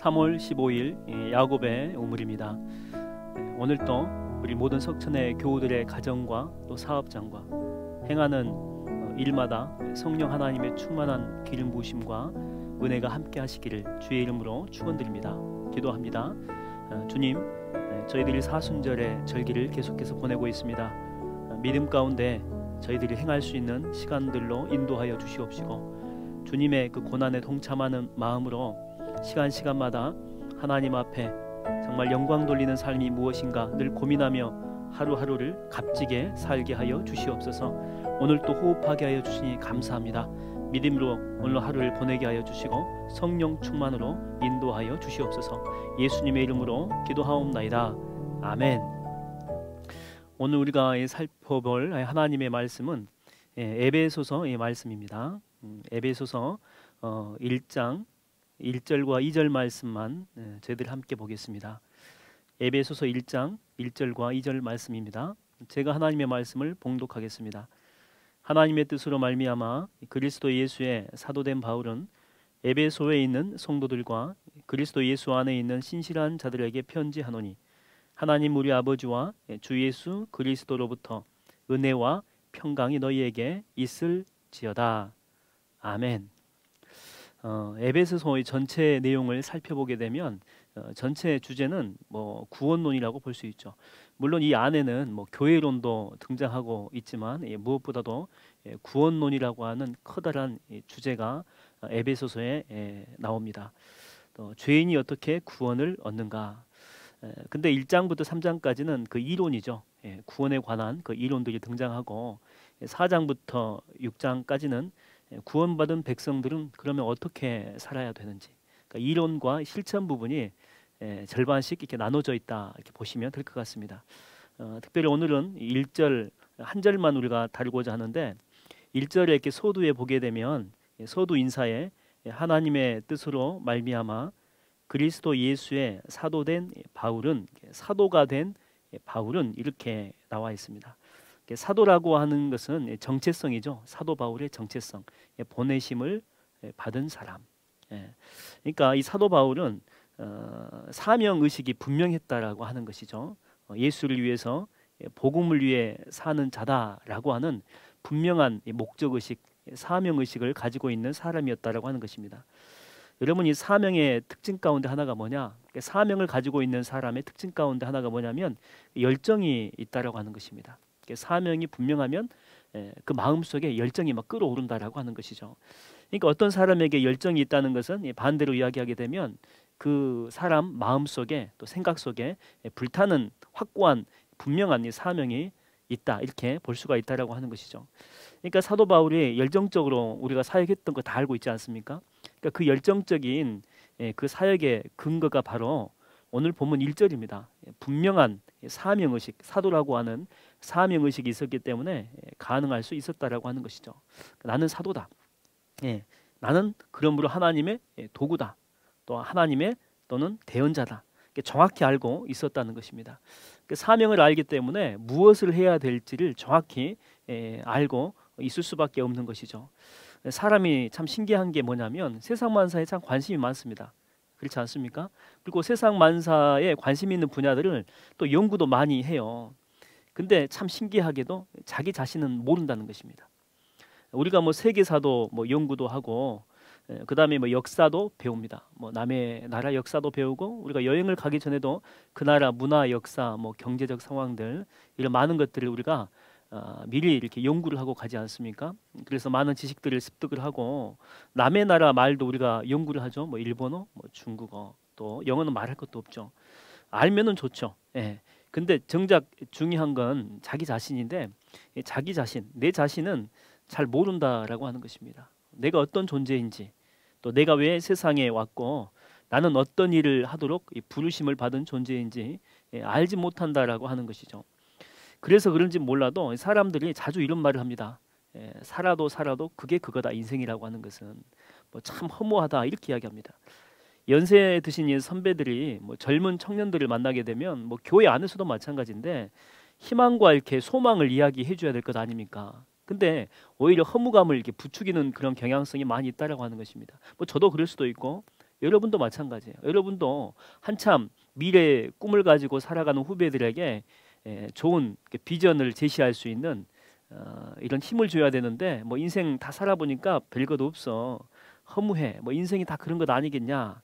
3월 15일 야곱의 우물입니다. 오늘 또 우리 모든 석천의 교우들의 가정과 또 사업장과 행하는 일마다 성령 하나님의 충만한 기름 부으심과 은혜가 함께 하시기를 주의 이름으로 축원드립니다. 기도합니다. 주님, 저희들이 사순절의 절기를 계속해서 보내고 있습니다. 믿음 가운데 저희들이 행할 수 있는 시간들로 인도하여 주시옵시고, 주님의 그 고난에 동참하는 마음으로 시간마다 하나님 앞에 정말 영광 돌리는 삶이 무엇인가 늘 고민하며 하루하루를 값지게 살게 하여 주시옵소서. 오늘 또 호흡하게 하여 주시니 감사합니다. 믿음으로 오늘 하루를 보내게 하여 주시고 성령 충만으로 인도하여 주시옵소서. 예수님의 이름으로 기도하옵나이다. 아멘. 오늘 우리가 살펴볼 하나님의 말씀은 에베소서의 말씀입니다. 에베소서 1장 1절과 2절 말씀만 저희들 함께 보겠습니다. 에베소서 1장 1절과 2절 말씀입니다. 제가 하나님의 말씀을 봉독하겠습니다. 하나님의 뜻으로 말미암아 그리스도 예수의 사도된 바울은 에베소에 있는 성도들과 그리스도 예수 안에 있는 신실한 자들에게 편지하노니, 하나님 우리 아버지와 주 예수 그리스도로부터 은혜와 평강이 너희에게 있을지어다. 아멘. 에베소서의 전체 내용을 살펴보게 되면 전체 주제는 구원론이라고 볼 수 있죠. 물론 이 안에는 교회론도 등장하고 있지만 무엇보다도 구원론이라고 하는 커다란 주제가 에베소서에 나옵니다. 또 죄인이 어떻게 구원을 얻는가. 근데 1장부터 3장까지는 그 이론이죠. 구원에 관한 그 이론들이 등장하고 4장부터 6장까지는 구원받은 백성들은 그러면 어떻게 살아야 되는지, 그러니까 이론과 실천 부분이 절반씩 이렇게 나눠져 있다, 이렇게 보시면 될 것 같습니다. 특별히 오늘은 1절 한 절만 우리가 다루고자 하는데, 1절에 이렇게 소두에 보게 되면 소두 인사에 하나님의 뜻으로 말미암아 그리스도 예수의 사도된 바울은, 사도가 된 바울은 이렇게 나와 있습니다. 사도라고 하는 것은 정체성이죠. 사도 바울의 정체성, 보내심을 받은 사람. 그러니까 이 사도 바울은 사명 의식이 분명했다라고 하는 것이죠. 예수를 위해서, 복음을 위해 사는 자다라고 하는 분명한 목적 의식, 사명 의식을 가지고 있는 사람이었다라고 하는 것입니다. 여러분, 이 사명의 특징 가운데 하나가 뭐냐? 사명을 가지고 있는 사람의 특징 가운데 하나가 뭐냐면 열정이 있다라고 하는 것입니다. 사명이 분명하면 그 마음속에 열정이 막 끓어오른다라고 하는 것이죠. 그러니까 어떤 사람에게 열정이 있다는 것은 반대로 이야기하게 되면 그 사람 마음속에 또 생각 속에 불타는 확고한 분명한 사명이 있다, 이렇게 볼 수가 있다라고 하는 것이죠. 그러니까 사도 바울이 열정적으로 우리가 사역했던 거 다 알고 있지 않습니까? 그러니까 그 열정적인 그 사역의 근거가 바로 오늘 본문 1절입니다. 분명한 사명의식, 사도라고 하는 사명의식이 있었기 때문에 가능할 수 있었다라고 하는 것이죠. 나는 사도다. 나는 그러므로 하나님의 도구다. 또 하나님의 또는 대언자다. 정확히 알고 있었다는 것입니다. 사명을 알기 때문에 무엇을 해야 될지를 정확히 알고 있을 수밖에 없는 것이죠. 사람이 참 신기한 게 뭐냐면 세상 만사에 참 관심이 많습니다. 그렇지 않습니까? 그리고 세상 만사에 관심 있는 분야들을 또 연구도 많이 해요. 근데 참 신기하게도 자기 자신은 모른다는 것입니다. 우리가 세계사도 연구도 하고, 그 다음에 역사도 배웁니다. 남의 나라 역사도 배우고, 우리가 여행을 가기 전에도 그 나라 문화, 역사, 경제적 상황들, 이런 많은 것들을 우리가 미리 이렇게 연구를 하고 가지 않습니까? 그래서 많은 지식들을 습득을 하고, 남의 나라 말도 우리가 연구를 하죠. 일본어, 중국어, 또 영어는 말할 것도 없죠. 알면은 좋죠. 근데 정작 중요한 건 자기 자신인데, 자기 자신, 내 자신은 잘 모른다라고 하는 것입니다. 내가 어떤 존재인지, 또 내가 왜 세상에 왔고 나는 어떤 일을 하도록 부르심을 받은 존재인지 알지 못한다라고 하는 것이죠. 그래서 그런지 몰라도 사람들이 자주 이런 말을 합니다. 살아도 그게 그거다, 인생이라고 하는 것은. 참 허무하다, 이렇게 이야기합니다. 연세 드신 선배들이 젊은 청년들을 만나게 되면 교회 안에서도 마찬가지인데 희망과 이렇게 소망을 이야기해 줘야 될 것 아닙니까? 근데 오히려 허무감을 이렇게 부추기는 그런 경향성이 많이 있다라고 하는 것입니다. 저도 그럴 수도 있고 여러분도 마찬가지예요. 여러분도 한참 미래의 꿈을 가지고 살아가는 후배들에게 좋은 비전을 제시할 수 있는 이런 힘을 줘야 되는데, 뭐 인생 다 살아보니까 별것 없어, 허무해, 뭐 인생이 다 그런 것 아니겠냐,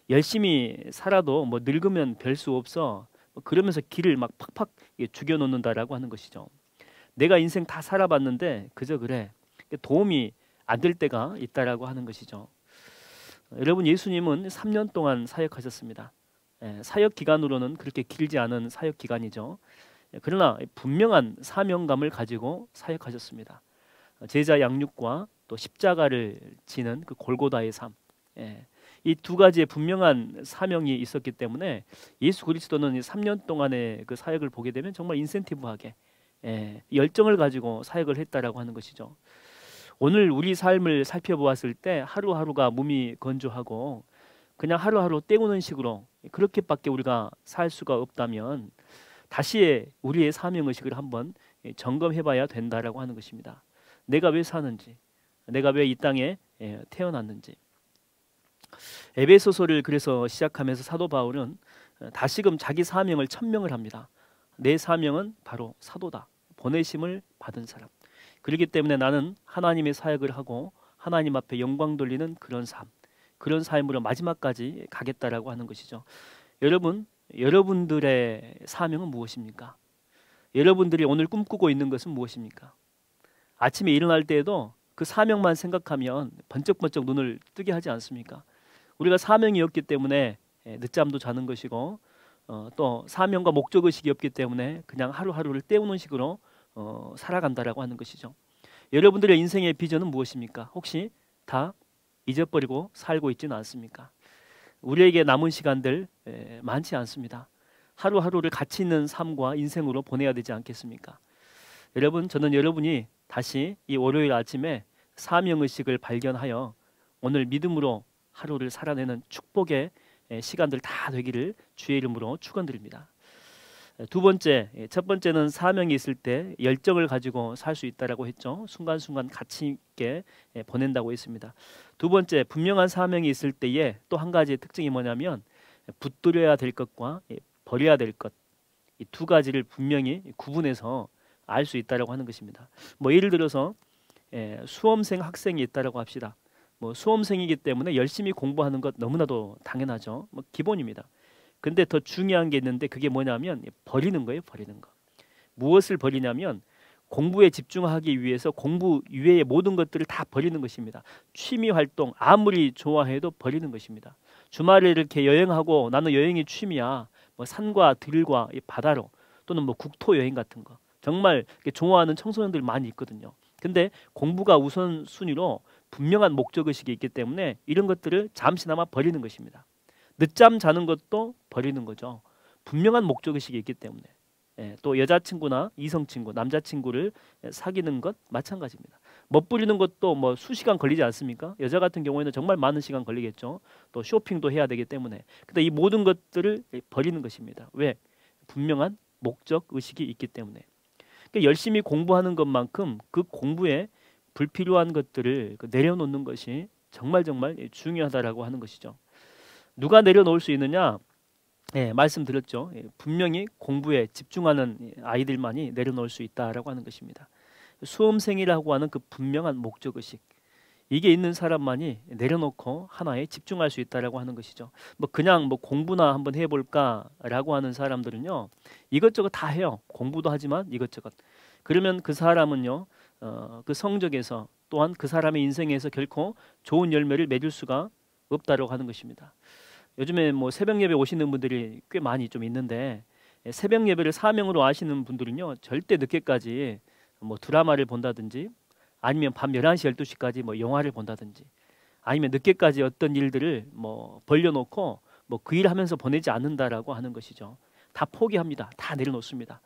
열심히 살아도 뭐 늙으면 별 수 없어, 뭐 그러면서 길을 막 팍팍 죽여놓는다라고 하는 것이죠. 내가 인생 다 살아봤는데 그저 그래, 도움이 안 될 때가 있다라고 하는 것이죠. 여러분, 예수님은 3년 동안 사역하셨습니다. 사역 기간으로는 그렇게 길지 않은 사역 기간이죠. 그러나 분명한 사명감을 가지고 사역하셨습니다. 제자 양육과 또 십자가를 지는 그 골고다의 삶, 이 두 가지의 분명한 사명이 있었기 때문에 예수 그리스도는 이 3년 동안의 그 사역을 보게 되면 정말 인센티브하게 열정을 가지고 사역을 했다라고 하는 것이죠. 오늘 우리 삶을 살펴보았을 때 하루하루가 몸이 건조하고 그냥 하루하루 때우는 식으로 그렇게밖에 우리가 살 수가 없다면 다시 우리의 사명의식을 한번 점검해봐야 된다라고 하는 것입니다. 내가 왜 사는지, 내가 왜 이 땅에 태어났는지. 에베소서를 그래서 시작하면서 사도 바울은 다시금 자기 사명을 천명을 합니다. 내 사명은 바로 사도다, 보내심을 받은 사람. 그렇기 때문에 나는 하나님의 사역을 하고 하나님 앞에 영광 돌리는 그런 삶, 그런 삶으로 마지막까지 가겠다라고 하는 것이죠. 여러분, 여러분들의 사명은 무엇입니까? 여러분들이 오늘 꿈꾸고 있는 것은 무엇입니까? 아침에 일어날 때에도 그 사명만 생각하면 번쩍번쩍 눈을 뜨게 하지 않습니까? 우리가 사명이 없기 때문에 늦잠도 자는 것이고, 또 사명과 목적의식이 없기 때문에 그냥 하루하루를 때우는 식으로 살아간다라고 하는 것이죠. 여러분들의 인생의 비전은 무엇입니까? 혹시 다 잊어버리고 살고 있지는 않습니까? 우리에게 남은 시간들 많지 않습니다. 하루하루를 가치 있는 삶과 인생으로 보내야 되지 않겠습니까? 여러분, 저는 여러분이 다시 이 월요일 아침에 사명의식을 발견하여 오늘 믿음으로 하루를 살아내는 축복의 시간들 다 되기를 주의 이름으로 축원드립니다. 두 번째, 첫 번째는 사명이 있을 때 열정을 가지고 살 수 있다라고 했죠. 순간순간 가치 있게 보낸다고 했습니다. 두 번째, 분명한 사명이 있을 때에 또 한 가지의 특징이 뭐냐면 붙들어야 될 것과 버려야 될 것, 이 두 가지를 분명히 구분해서 알 수 있다라고 하는 것입니다. 뭐 예를 들어서 수험생 학생이 있다라고 합시다. 뭐 수험생이기 때문에 열심히 공부하는 것 너무나도 당연하죠. 뭐 기본입니다. 근데 더 중요한 게 있는데 그게 뭐냐면 버리는 거예요. 버리는 거. 무엇을 버리냐면 공부에 집중하기 위해서 공부 이외의 모든 것들을 다 버리는 것입니다. 취미 활동 아무리 좋아해도 버리는 것입니다. 주말에 이렇게 여행하고 나는 여행이 취미야, 뭐 산과 들과 이 바다로, 또는 뭐 국토 여행 같은 거 정말 좋아하는 청소년들 많이 있거든요. 근데 공부가 우선순위로 분명한 목적의식이 있기 때문에 이런 것들을 잠시나마 버리는 것입니다. 늦잠 자는 것도 버리는 거죠. 분명한 목적의식이 있기 때문에. 또 여자친구나 이성친구, 남자친구를 사귀는 것 마찬가지입니다. 멋부리는 것도 뭐 수시간 걸리지 않습니까? 여자 같은 경우에는 정말 많은 시간 걸리겠죠. 또 쇼핑도 해야 되기 때문에. 근데 이 모든 것들을 버리는 것입니다. 왜? 분명한 목적의식이 있기 때문에. 그러니까 열심히 공부하는 것만큼 그 공부에 불필요한 것들을 내려놓는 것이 정말 중요하다라고 하는 것이죠. 누가 내려놓을 수 있느냐? 말씀드렸죠. 분명히 공부에 집중하는 아이들만이 내려놓을 수 있다라고 하는 것입니다. 수험생이라고 하는 그 분명한 목적의식, 이게 있는 사람만이 내려놓고 하나에 집중할 수 있다라고 하는 것이죠. 뭐 그냥 뭐 공부나 한번 해볼까라고 하는 사람들은요, 이것저것 다 해요. 공부도 하지만 이것저것. 그러면 그 사람은요, 그 성적에서 또한 그 사람의 인생에서 결코 좋은 열매를 맺을 수가 없다라고 하는 것입니다. 요즘에 뭐 새벽 예배 오시는 분들이 꽤 많이 좀 있는데, 새벽 예배를 사명으로 하시는 분들은요, 절대 늦게까지 뭐 드라마를 본다든지, 아니면 밤 11시 12시까지 뭐 영화를 본다든지, 아니면 늦게까지 어떤 일들을 뭐 벌려놓고 뭐 그 일 하면서 보내지 않는다라고 하는 것이죠. 다 포기합니다. 다 내려놓습니다.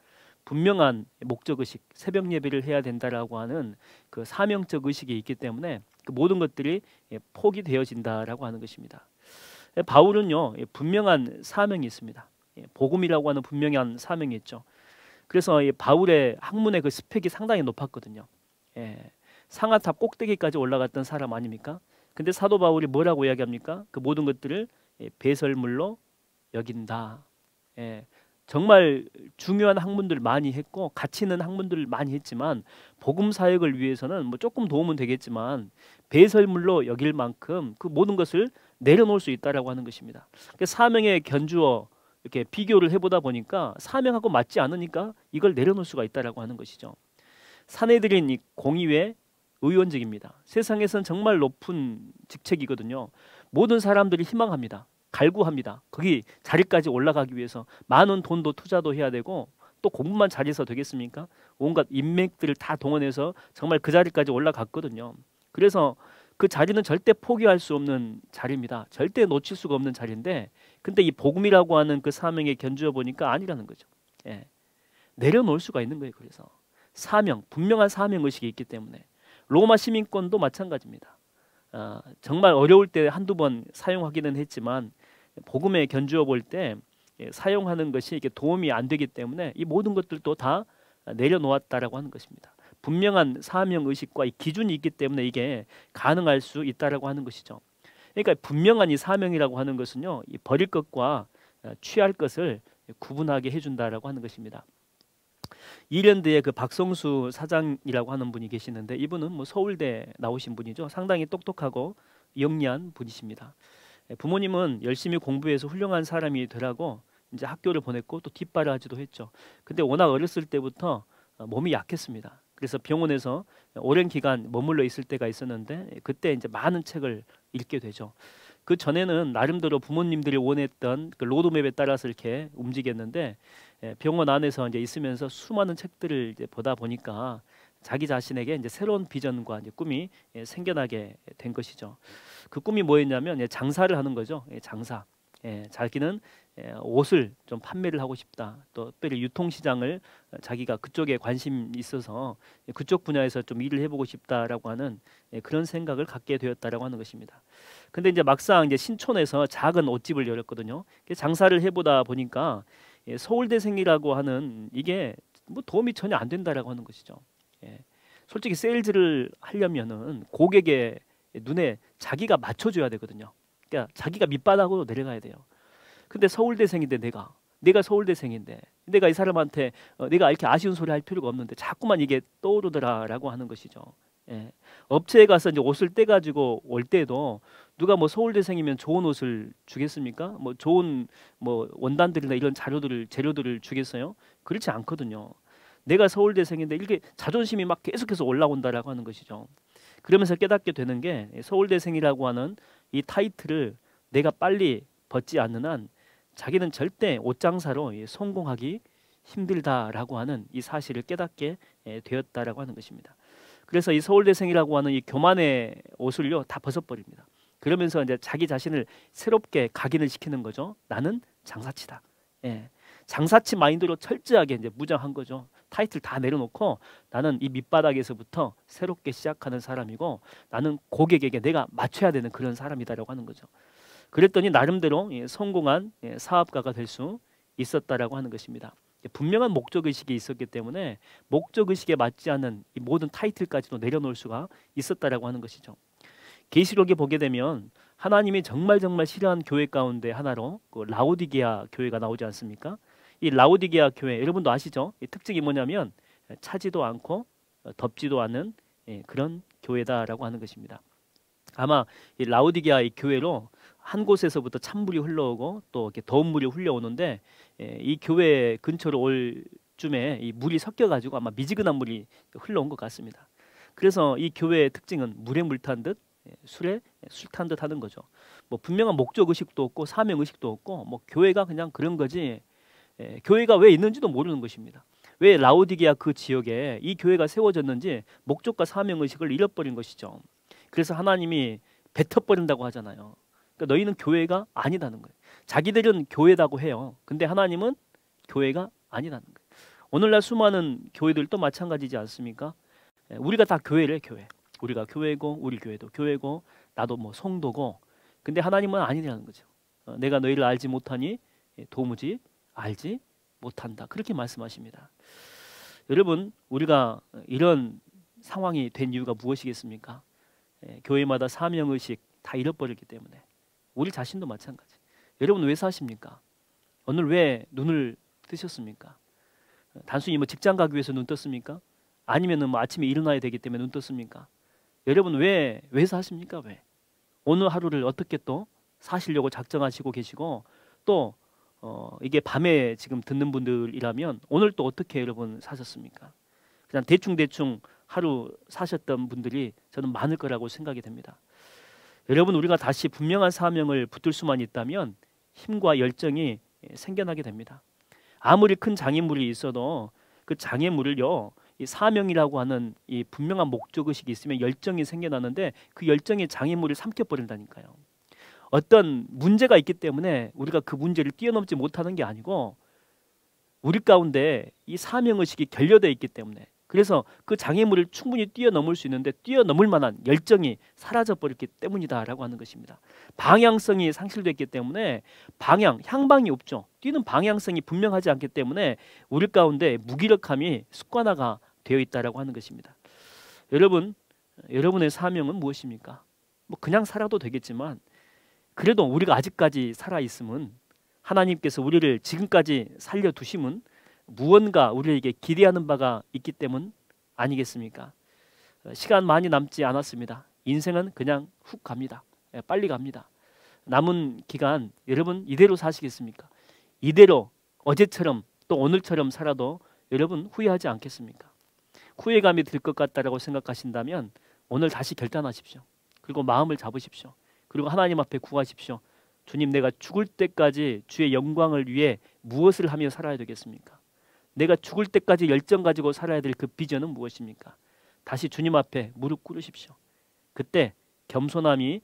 분명한 목적의식, 새벽 예배를 해야 된다라고 하는 그 사명적 의식이 있기 때문에 그 모든 것들이 포기되어진다라고 하는 것입니다. 바울은요, 분명한 사명이 있습니다. 복음이라고 하는 분명한 사명이 있죠. 그래서 바울의 학문의 그 스펙이 상당히 높았거든요. 상아탑 꼭대기까지 올라갔던 사람 아닙니까? 근데 사도 바울이 뭐라고 이야기합니까? 그 모든 것들을 배설물로 여긴다. 예, 정말 중요한 학문들 많이 했고 가치 있는 학문들을 많이 했지만 복음 사역을 위해서는 뭐 조금 도움은 되겠지만 배설물로 여길 만큼 그 모든 것을 내려놓을 수 있다라고 하는 것입니다. 그러니까 사명에 견주어 이렇게 비교를 해보다 보니까 사명하고 맞지 않으니까 이걸 내려놓을 수가 있다라고 하는 것이죠. 사내들인 이 공의회 의원직입니다. 세상에서는 정말 높은 직책이거든요. 모든 사람들이 희망합니다. 갈구합니다. 거기 자리까지 올라가기 위해서 많은 돈도 투자도 해야 되고 또 공부만 잘해서 되겠습니까? 온갖 인맥들을 다 동원해서 정말 그 자리까지 올라갔거든요. 그래서 그 자리는 절대 포기할 수 없는 자리입니다. 절대 놓칠 수가 없는 자리인데 근데 이 복음이라고 하는 그 사명에 견주어 보니까 아니라는 거죠. 예. 내려놓을 수가 있는 거예요. 그래서 사명, 분명한 사명 의식이 있기 때문에 로마 시민권도 마찬가지입니다. 정말 어려울 때 한두 번 사용하기는 했지만 복음에 견주어 볼 때 사용하는 것이 이게 도움이 안 되기 때문에 이 모든 것들도 다 내려놓았다라고 하는 것입니다. 분명한 사명 의식과 이 기준이 있기 때문에 이게 가능할 수 있다라고 하는 것이죠. 그러니까 분명한 이 사명이라고 하는 것은요, 이 버릴 것과 취할 것을 구분하게 해준다라고 하는 것입니다. 이랜드의 그 박성수 사장이라고 하는 분이 계시는데 이분은 뭐 서울대 나오신 분이죠. 상당히 똑똑하고 영리한 분이십니다. 부모님은 열심히 공부해서 훌륭한 사람이 되라고 이제 학교를 보냈고 또 뒷바라 하지도 했죠. 근데 워낙 어렸을 때부터 몸이 약했습니다. 그래서 병원에서 오랜 기간 머물러 있을 때가 있었는데 그때 이제 많은 책을 읽게 되죠. 그 전에는 나름대로 부모님들이 원했던 그 로드맵에 따라서 이렇게 움직였는데 병원 안에서 이제 있으면서 수많은 책들을 이제 보다 보니까 자기 자신에게 이제 새로운 비전과 이제 꿈이 생겨나게 된 것이죠. 그 꿈이 뭐였냐면 장사를 하는 거죠. 장사. 자기는 옷을 좀 판매를 하고 싶다. 또 특별히 유통시장을 자기가 그쪽에 관심이 있어서 그쪽 분야에서 좀 일을 해보고 싶다라고 하는 그런 생각을 갖게 되었다라고 하는 것입니다. 근데 이제 막상 이제 신촌에서 작은 옷집을 열었거든요. 장사를 해보다 보니까 서울대생이라고 하는 이게 뭐 도움이 전혀 안 된다라고 하는 것이죠. 솔직히 세일즈를 하려면은 고객의 눈에 자기가 맞춰줘야 되거든요. 그러니까 자기가 밑바닥으로 내려가야 돼요. 근데 서울대생인데 내가 서울대생인데 내가 이 사람한테 내가 이렇게 아쉬운 소리 할 필요가 없는데 자꾸만 이게 떠오르더라라고 하는 것이죠. 업체에 가서 이제 옷을 떼가지고 올 때도 누가 뭐 서울대생이면 좋은 옷을 주겠습니까? 뭐 좋은 뭐 원단들이나 이런 재료들을 주겠어요? 그렇지 않거든요. 내가 서울대생인데 이렇게 자존심이 막 계속해서 올라온다라고 하는 것이죠. 그러면서 깨닫게 되는 게 서울대생이라고 하는 이 타이틀을 내가 빨리 벗지 않는 한 자기는 절대 옷장사로 성공하기 힘들다라고 하는 이 사실을 깨닫게 되었다라고 하는 것입니다. 그래서 이 서울대생이라고 하는 이 교만의 옷을요 다 벗어버립니다. 그러면서 이제 자기 자신을 새롭게 각인을 시키는 거죠. 나는 장사치다. 장사치 마인드로 철저하게 이제 무장한 거죠. 타이틀 다 내려놓고 나는 이 밑바닥에서부터 새롭게 시작하는 사람이고 나는 고객에게 내가 맞춰야 되는 그런 사람이다라고 하는 거죠. 그랬더니 나름대로 성공한 사업가가 될 수 있었다라고 하는 것입니다. 분명한 목적 의식이 있었기 때문에 목적 의식에 맞지 않는 이 모든 타이틀까지도 내려놓을 수가 있었다라고 하는 것이죠. 계시록에 보게 되면 하나님이 정말 싫어하는 교회 가운데 하나로 그 라오디게아 교회가 나오지 않습니까? 이 라오디게아 교회 여러분도 아시죠? 이 특징이 뭐냐면 차지도 않고 덥지도 않은 그런 교회다라고 하는 것입니다. 아마 이 라오디게아 이 교회로 한 곳에서부터 찬물이 흘러오고 또 이렇게 더운 물이 흘러오는데 이 교회 근처로 올 쯤에 이 물이 섞여가지고 아마 미지근한 물이 흘러온 것 같습니다. 그래서 이 교회의 특징은 물에 물 탄 듯 술에 술 탄 듯 하는 거죠. 뭐 분명한 목적 의식도 없고 사명 의식도 없고 뭐 교회가 그냥 그런 거지. 교회가 왜 있는지도 모르는 것입니다. 왜 라오디게아 그 지역에 이 교회가 세워졌는지 목적과 사명 의식을 잃어버린 것이죠. 그래서 하나님이 뱉어버린다고 하잖아요. 그러니까 너희는 교회가 아니다는 거예요. 자기들은 교회라고 해요. 근데 하나님은 교회가 아니라는 거예요. 오늘날 수많은 교회들도 마찬가지지 않습니까? 우리가 다 교회래 교회. 우리가 교회고 우리 교회도 교회고 나도 뭐 성도고 근데 하나님은 아니라는 거죠. 내가 너희를 알지 못하니 도무지 알지 못한다. 그렇게 말씀하십니다. 여러분 우리가 이런 상황이 된 이유가 무엇이겠습니까? 교회마다 사명의식 다 잃어버렸기 때문에 우리 자신도 마찬가지. 여러분 왜 사십니까? 오늘 왜 눈을 뜨셨습니까? 단순히 뭐 직장 가기 위해서 눈 떴습니까? 아니면은 뭐 아침에 일어나야 되기 때문에 눈 떴습니까? 여러분 왜 사십니까? 왜? 오늘 하루를 어떻게 또 사시려고 작정하시고 계시고 또 이게 밤에 지금 듣는 분들이라면 오늘 또 어떻게 여러분 사셨습니까? 그냥 대충 하루 사셨던 분들이 저는 많을 거라고 생각이 됩니다. 여러분 우리가 다시 분명한 사명을 붙들 수만 있다면 힘과 열정이 생겨나게 됩니다. 아무리 큰 장애물이 있어도 그 장애물을요, 이 사명이라고 하는 이 분명한 목적의식이 있으면 열정이 생겨나는데 그 열정이 장애물을 삼켜버린다니까요. 어떤 문제가 있기 때문에 우리가 그 문제를 뛰어넘지 못하는 게 아니고 우리 가운데 이 사명의식이 결여되어 있기 때문에, 그래서 그 장애물을 충분히 뛰어넘을 수 있는데 뛰어넘을 만한 열정이 사라져버렸기 때문이다라고 하는 것입니다. 방향성이 상실됐기 때문에 향방이 없죠. 뛰는 방향성이 분명하지 않기 때문에 우리 가운데 무기력함이 습관화가 되어 있다라고 하는 것입니다. 여러분, 여러분의 사명은 무엇입니까? 뭐 그냥 살아도 되겠지만 그래도 우리가 아직까지 살아있음은 하나님께서 우리를 지금까지 살려두심은 무언가 우리에게 기대하는 바가 있기 때문 아니겠습니까? 시간 많이 남지 않았습니다. 인생은 그냥 훅 갑니다. 빨리 갑니다. 남은 기간 여러분 이대로 사시겠습니까? 이대로 어제처럼 또 오늘처럼 살아도 여러분 후회하지 않겠습니까? 후회감이 들 것 같다라고 생각하신다면 오늘 다시 결단하십시오. 그리고 마음을 잡으십시오. 그리고 하나님 앞에 구하십시오. 주님, 내가 죽을 때까지 주의 영광을 위해 무엇을 하며 살아야 되겠습니까? 내가 죽을 때까지 열정 가지고 살아야 될 그 비전은 무엇입니까? 다시 주님 앞에 무릎 꿇으십시오. 그때 겸손함의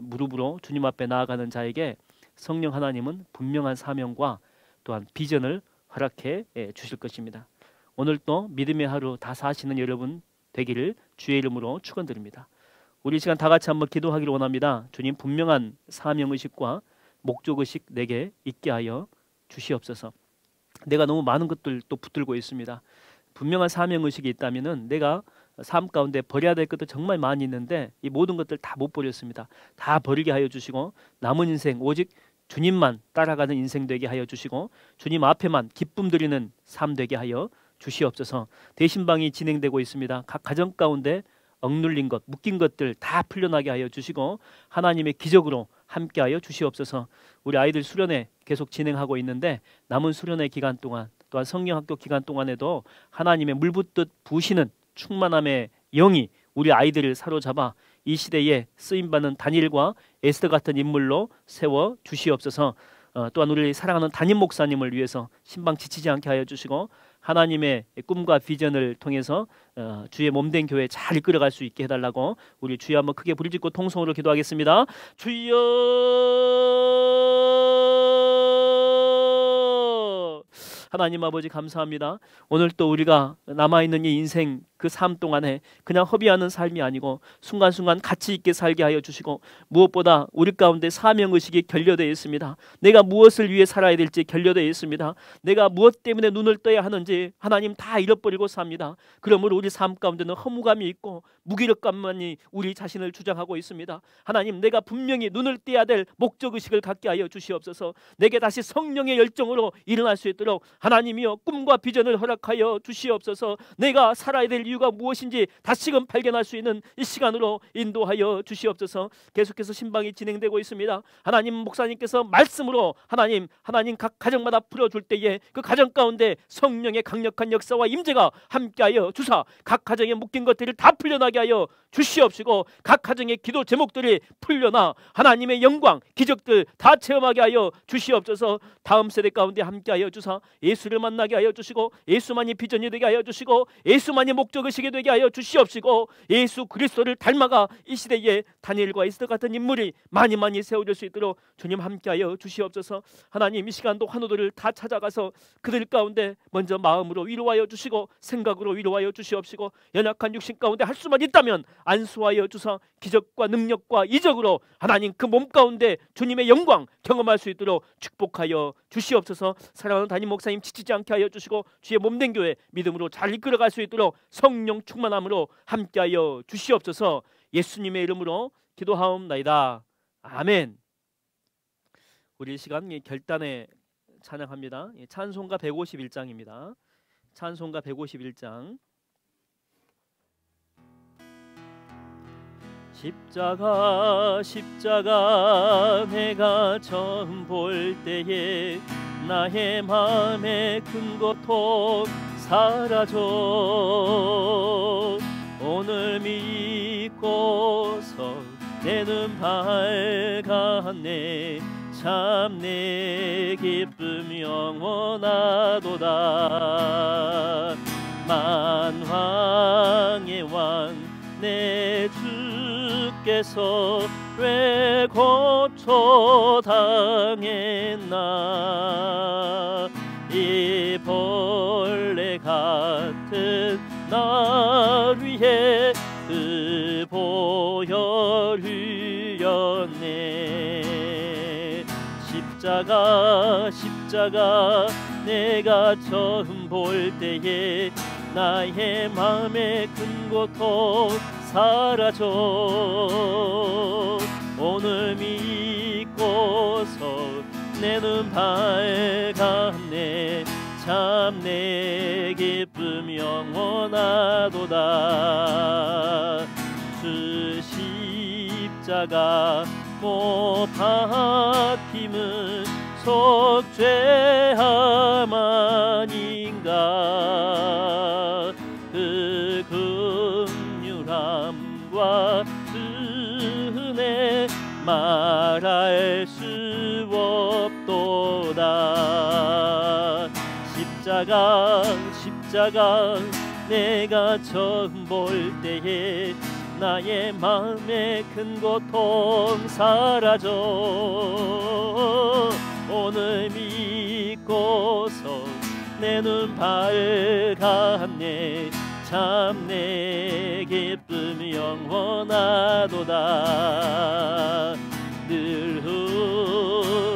무릎으로 주님 앞에 나아가는 자에게 성령 하나님은 분명한 사명과 또한 비전을 허락해 주실 것입니다. 오늘 또 믿음의 하루 다 사시는 여러분 되기를 주의 이름으로 축원드립니다. 우리 시간 다 같이 한번 기도하기를 원합니다. 주님, 분명한 사명의식과 목적의식 내게 있게 하여 주시옵소서. 내가 너무 많은 것들 또 붙들고 있습니다. 분명한 사명의식이 있다면 내가 삶 가운데 버려야 될 것도 정말 많이 있는데 이 모든 것들 다 못 버렸습니다. 다 버리게 하여 주시고 남은 인생 오직 주님만 따라가는 인생 되게 하여 주시고 주님 앞에만 기쁨 드리는 삶 되게 하여 주시옵소서. 대신방이 진행되고 있습니다. 각 가정 가운데 억눌린 것, 묶인 것들 다 풀려나게 하여 주시고 하나님의 기적으로 함께하여 주시옵소서. 우리 아이들 수련회 계속 진행하고 있는데 남은 수련회 기간 동안 또한 성령학교 기간 동안에도 하나님의 물붓듯 부으시는 충만함의 영이 우리 아이들을 사로잡아 이 시대에 쓰임받는 다니엘과 에스더 같은 인물로 세워 주시옵소서. 또한 우리 사랑하는 담임 목사님을 위해서 신방 지치지 않게 하여 주시고 하나님의 꿈과 비전을 통해서 주의 몸된 교회 잘 이끌어갈 수 있게 해달라고 우리 주여 한번 크게 부르짖고 통성으로 기도하겠습니다. 주여, 하나님 아버지 감사합니다. 오늘 또 우리가 남아있는 이 인생 그 삶 동안에 그냥 허비하는 삶이 아니고 순간순간 가치 있게 살게 하여 주시고 무엇보다 우리 가운데 사명의식이 결여되어 있습니다. 내가 무엇을 위해 살아야 될지 결여되어 있습니다. 내가 무엇 때문에 눈을 떠야 하는지 하나님 다 잃어버리고 삽니다. 그러므로 우리 삶 가운데는 허무감이 있고 무기력감만이 우리 자신을 주장하고 있습니다. 하나님, 내가 분명히 눈을 떼야 될 목적의식을 갖게 하여 주시옵소서. 내게 다시 성령의 열정으로 일어날 수 있도록 하나님이여 꿈과 비전을 허락하여 주시옵소서. 내가 살아야 될 이유가 무엇인지 다시금 발견할 수 있는 이 시간으로 인도하여 주시옵소서. 계속해서 신방이 진행되고 있습니다. 하나님, 목사님께서 말씀으로 하나님 각 가정마다 풀어줄 때에 그 가정 가운데 성령의 강력한 역사와 임재가 함께하여 주사 각 가정에 묶인 것들을 다 풀려나게 하여 주시옵시고 각 가정의 기도 제목들이 풀려나 하나님의 영광 기적들 다 체험하게 하여 주시옵소서. 다음 세대 가운데 함께하여 주사 예수를 만나게 하여 주시고 예수만이 비전이 되게 하여 주시고 예수만이 목적의식이 되게 하여 주시옵시고 예수 그리스도를 닮아가 이 시대에 다니엘과 에스더 같은 인물이 많이 세워질 수 있도록 주님 함께하여 주시옵소서. 하나님, 이 시간도 환우들을 다 찾아가서 그들 가운데 먼저 마음으로 위로하여 주시고 생각으로 위로하여 주시옵시고 연약한 육신 가운데 할 수만 있다면 안수하여 주사 기적과 능력과 이적으로 하나님 그 몸 가운데 주님의 영광 경험할 수 있도록 축복하여 주시옵소서. 사랑하는 담임 목사님 지치지 않게 하여 주시고 주의 몸된 교회 믿음으로 잘 이끌어갈 수 있도록 성령 충만함으로 함께하여 주시옵소서. 예수님의 이름으로 기도하옵나이다. 아멘. 우리 이 시간 결단에 찬양합니다. 찬송가 151장입니다. 찬송가 151장. 십자가 십자가 내가 처음 볼 때에 나의 마음의 큰 고통 사라져. 오늘 믿고서 내 눈 밝았네. 참 내 기쁨 영원하도다. 만왕의 왕 내 주께서 왜 고초당했나. 이 벌레 같은 날 위해 그 보혈 흘렸네. 십자가 십자가 내가 처음 볼 때에 나의 마음의 큰 고통 사라져. 오늘 믿고서 내 눈 밝았네. 참 내 기쁨 영원하도다. 주 십자가 못 박힘은 속죄함 아닌가. 그 긍휼함과 은혜 말할 수 없도다. 십자가 십자가 내가 처음 볼 때에 나의 마음의 큰 고통 사라져. 오늘 믿고서 내 눈 밝았네. 참 내 기쁨 영원하도다. 늘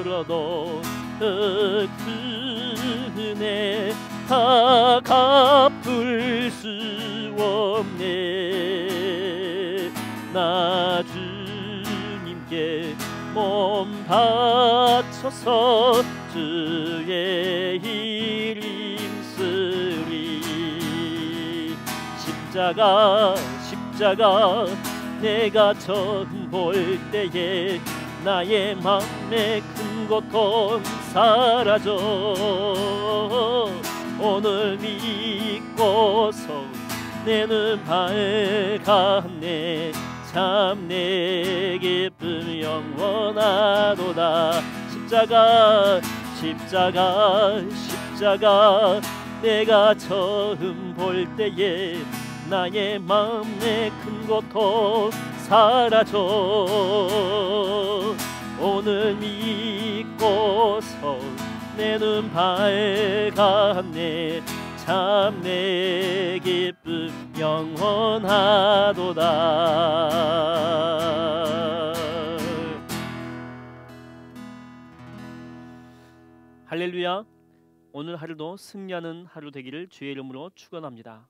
흘러도 그 은혜 다 갚을 수 없네. 나 주님께 몸 바쳐서 주의 일 힘쓰리. 십자가 십자가 내가 처음 볼 때에 나의 마음의 큰 고통 사라져. 오늘 믿고서 내 눈 밝았네. 참 내 기쁨 영원하도다. 십자가 십자가 십자가 내가 처음 볼 때에 나의 마음의 큰 고통 사라져. 오늘 믿고서 내 눈 밝았네. 참 내 기쁨 영원하도다. 할렐루야. 오늘 하루도 승리하는 하루 되기를 주의 이름으로 축원합니다.